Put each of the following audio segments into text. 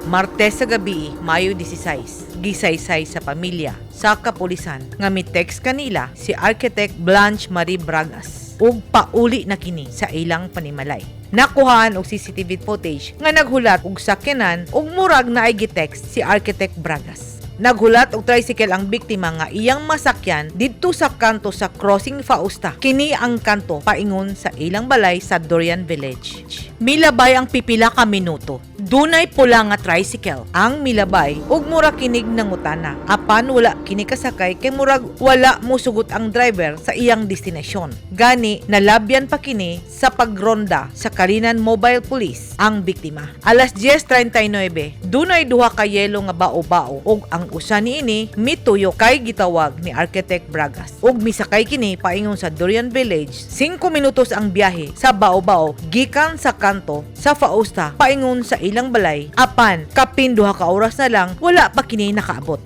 Martes sa gabi, Mayo 16, gisaysay sa pamilya sa kapulisan nga mi-text kanila si Architect Blanche Marie Bragas ug pauli na kini sa ilang panimalay. Nakuhaan og CCTV footage nga naghulat og sakyanan ug murag na ay gi-text si Architect Bragas. Naghulat og tricycle ang biktima nga iyang masakyan didto sa kanto sa Crossing Fausta. Kini ang kanto paingon sa ilang balay sa Dorian Village. Milabay ang pipila ka minuto. Dunay pula nga tricycle ang milabay ug mura kinig nangutana. Apan wala kini kasakay kay murag wala mosugot ang driver sa iyang destinasyon. Gani nalabyan pa kini sa pagronda sa Kalinan Mobile Police ang biktima. Alas 10:39 dunay duha ka yelo nga bao-bao ug ang usa niini mituyo kay gitawag ni Architect Bragas ug misakay kini paingon sa Dorian Village. 5 minutos ang biyahe sa bao-bao gikan sa kanto sa Fausta paingon sa ilang balay. Apan kapin duha ka oras na lang wala pa kini nakaabot.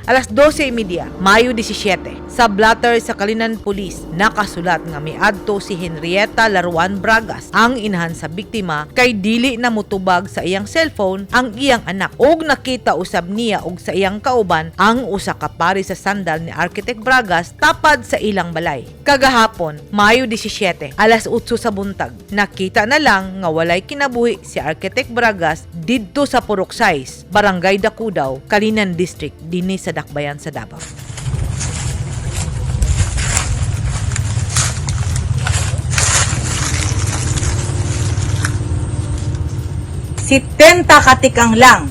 Alas 12:30, Mayo 17, sa blatter sa Kalinan Police, nakasulat nga miadto si Henrietta Laruan Bragas, ang inahan sa biktima, kay dili na mutubag sa iyang cellphone ang iyang anak ug nakita usab niya ug sa iyang kauban ang usa ka pari sa sandal ni Architect Bragas tapad sa ilang balay. Kagahapon, Mayo 17, alas 8 sa buntag, nakita na lang nga walay kinabuhi si Architect Bragas didto sa Purok 6, Barangay Dacudaw, Kalinan District, dinhi sa Dakbayan sa Davao. Si Tenta katikang lang,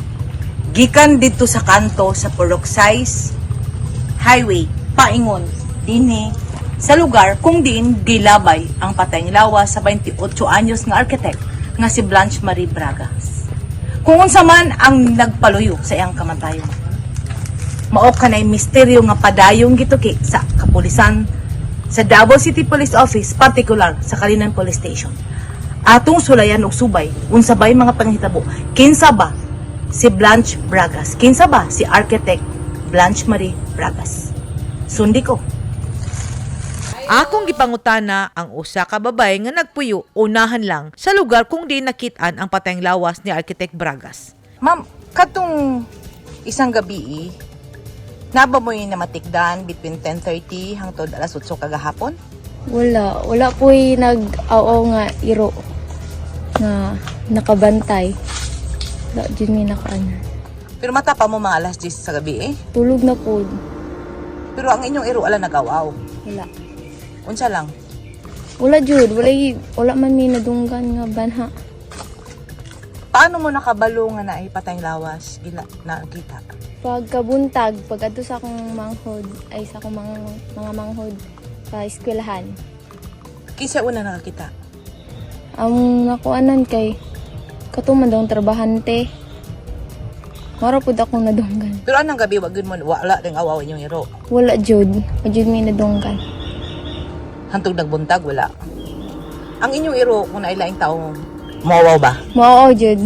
gikan dito sa kanto sa Purok 6 Highway, paingon, dinhi sa lugar kung diin gilabay ang patayng lawas sa 28 anyos nga architect nga si Blanche Marie Bragas. Kung unsa man ang nagpaluyo sa iyang kamatayon. Mao kanay misteryo nga padayong gituki sa kapulisan sa Davao City Police Office, particular sa Kalinan Police Station. Atong sulayan og subay unsa bay mga panghitabo. Kinsa ba si Blanche Bragas? Kinsa ba si Architect Blanche Marie Bragas? Sundi ko. Akong gipangutana ang usa ka babay nga nagpuyo unahan lang sa lugar kung di nakit-an ang patayng lawas ni Architect Bragas. Ma'am, katong isang gabi naba mo yung namatikdan between 10:30 hangtod alas 8 kagahapon? Wala po'y nag-aw nga iro na nakabantay. Wala dyan may nakaanan. Pero mata pa mo mga alas 10 sa gabi Tulog na po. Pero ang inyong iro ala nagawaw. Wala. Unsa lang? Wala jud, wala man may nadunggan nga banha. Paano mo nakabalo nga na patayng lawas gila nakita? Pagkabuntag, pag ato sa akong manghod, ay sa akong mga manghod sa eskwelahan. Kinsa una nakakita? Ang nakuanan kay katuman daw trabahante. Mara pud akong nadunggan. Pero anong gabi wag gyud mo wala ding awaw inyong iro. Wala jud, jud may nadunggan. Hantog nagbuntag wala. Ang inyong iro kung nailaing tao mawaw ba? Mao jud.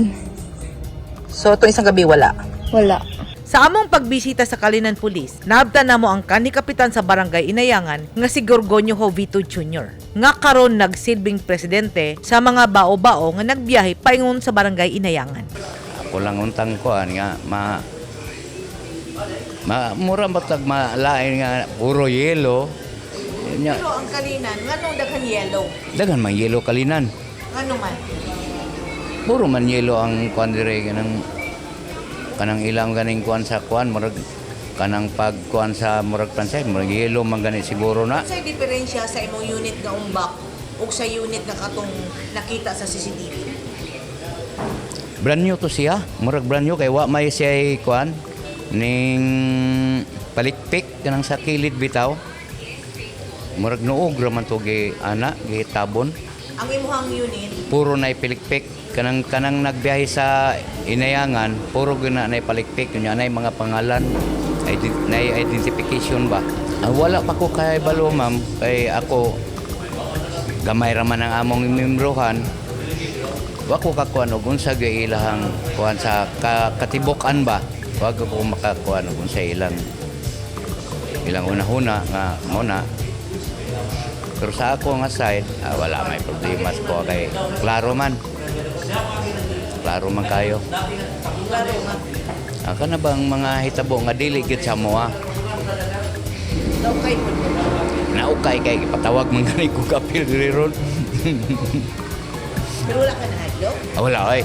So to isang gabi wala. Wala. Sa among pagbisita sa Kalinan Police, naabtan namo ang kanikapitan sa Barangay Inayangan nga si Gorgonio Jovito Jr. nga karon nagsilbing presidente sa mga bao-bao nga nagbiyahe paingon sa Barangay Inayangan. Ako lang untang kuan nga mura matag malain nga puro yelo. Nya Pero ang Kalinan, nganong daghan yellow? daghan man yelo Kalinan. Ngano man? Puro man yelo ang kuan dire kanang ilang ganing kuan sa kuan murag kanang pagkuan sa murag pansay murag yelo man gani siguro na. Unsay diferensya sa imong unit nga umbak ug sa unit nga katong nakita sa CCTV? Brand new to siya, murag brand new kay wa may siya kuan ning palikpik kanang sa kilid bitaw. Murag nuog raman to gi ana gi tabon. Ang imuhang unit, Puro na ipilikpik kanang nagbiyahe sa Inayangan, puro gina na ipalikpik kunya na mga pangalan, na identification ba. Wala pa ko kay balo ma'am, kay ako gamay raman ang among membrohan. Wa ko kakuan og unsa gyud ilahang kuan sa katibukan ba. Wa ko makakuan og unsa ilang una-una nga muna. Pero sa ako nga side, wala may problema ko kay klaro man klaro man kayo. Aka na bang mga hitabo nga dili gid sa moa? Naukay kay ipatawag man gani ko kapil diri ron. Pero wala ka na hadlo? Wala ay.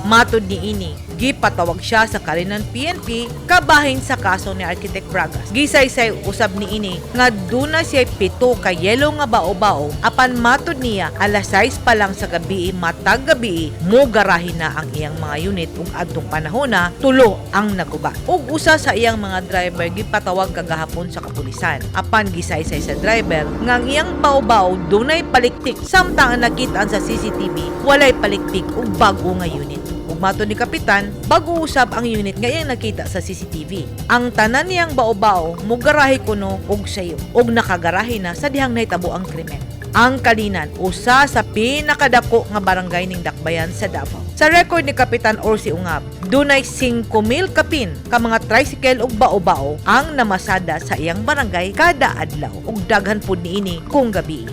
Matod ni ini, gipatawag siya sa kalinan PNP kabahin sa kaso ni Architect Bragas. Gisaysay usab ni ini nga duna siya 7 ka yelo nga bao-bao apan matod niya alas 6 pa lang sa gabi matag gabi mo garahin na ang iyang mga unit ug adtong panahon na tulo ang naguba. Ug usa sa iyang mga driver gipatawag kagahapon sa kapulisan. Apan gisaysay sa driver nga ang iyang bao-bao dunay paliktik samtang ang nakitaan sa CCTV walay paliktik ug bago nga unit. Ug matod ni kapitan, bago usab ang unit nga iyang nakita sa CCTV. Ang tanan niyang bao-bao mugarahe kuno og sayo ug nakagarahe na sa dihang nahitabo ang krimen. Ang Kalinan, usa sa pinakadako nga barangay ning Dakbayan sa Davao. Sa record ni Kapitan Orsi Ungab, dunay 5,000 kapin ka mga tricycle ug bao-bao ang namasada sa iyang barangay kada adlaw ug daghan pud niini kung gabi.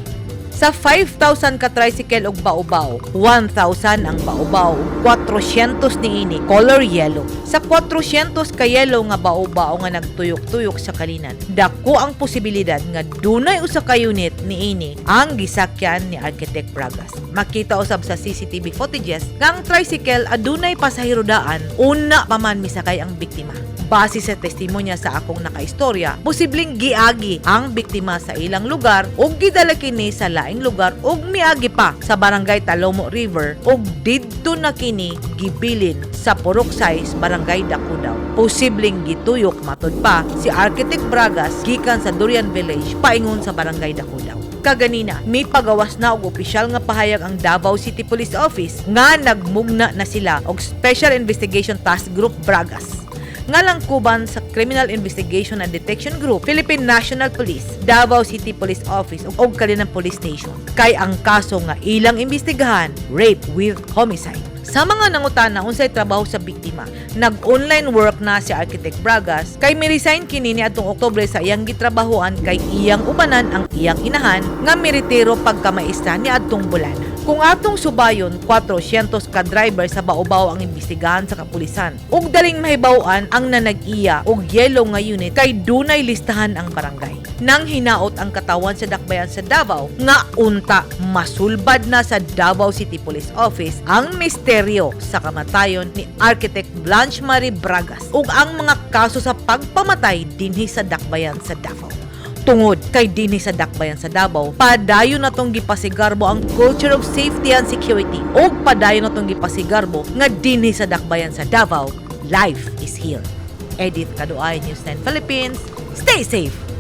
Sa 5,000 ka tricycle og bao-bao, 1,000 ang bao-bao, 400 niini color yellow. Sa 400 ka yellow nga bao-bao nga nagtuyok-tuyok sa Kalinan, dako ang posibilidad nga dunay usa ka unit niini ang gisakyan ni Architect Bragas. Makita usab sa CCTV footages nga ang tricycle adunay pasahero daan, una pa man misakay ang biktima. Base sa testimonya sa akong nakaistorya, posibleng giagi ang biktima sa ilang lugar ug gidala kini sa laing lugar ug miagi pa sa barangay Talomo River ug didto na kini gibilin sa Purok 6, barangay Dakudaw. Posibleng gituyok matod pa si Architect Bragas gikan sa Durian Village paingon sa barangay Dakudaw. Kaganina, may pagawas na og opisyal nga pahayag ang Davao City Police Office nga nagmugna na sila og Special Investigation Task Group Bragas nga langkuban sa Criminal Investigation and Detection Group, Philippine National Police, Davao City Police Office ug Kalinan Police Station. Kay ang kaso nga ilang imbestigahan, rape with homicide. Sa mga nangutana unsay trabaho sa biktima, nag-online work na si Architect Bragas kay mi-resign kini ni adtong Oktubre sa iyang gitrabahoan kay iyang ubanan ang iyang inahan nga miretiro pagkamaista ni adtong bulana. Kung atong subayon, 400 ka driver sa bao-bao ang imbestigahan sa kapulisan. Ug daling mahibaw-an ang nanag-iya og yellow nga unit kay dunay listahan ang barangay. Nang hinaot ang katawan sa Dakbayan sa Davao, nga unta masulbad na sa Davao City Police Office ang misteryo sa kamatayon ni Architect Blanche Marie Bragas ug ang mga kaso sa pagpamatay dinhi sa Dakbayan sa Davao. Tungod kay dinhi sa Dakbayan sa Davao, padayon na tong gipasigarbo ang culture of safety and security ug padayon na tong gipasigarbo nga dinhi sa Dakbayan sa Davao, life is here. Edith Kaduay, News 10 Philippines. Stay safe!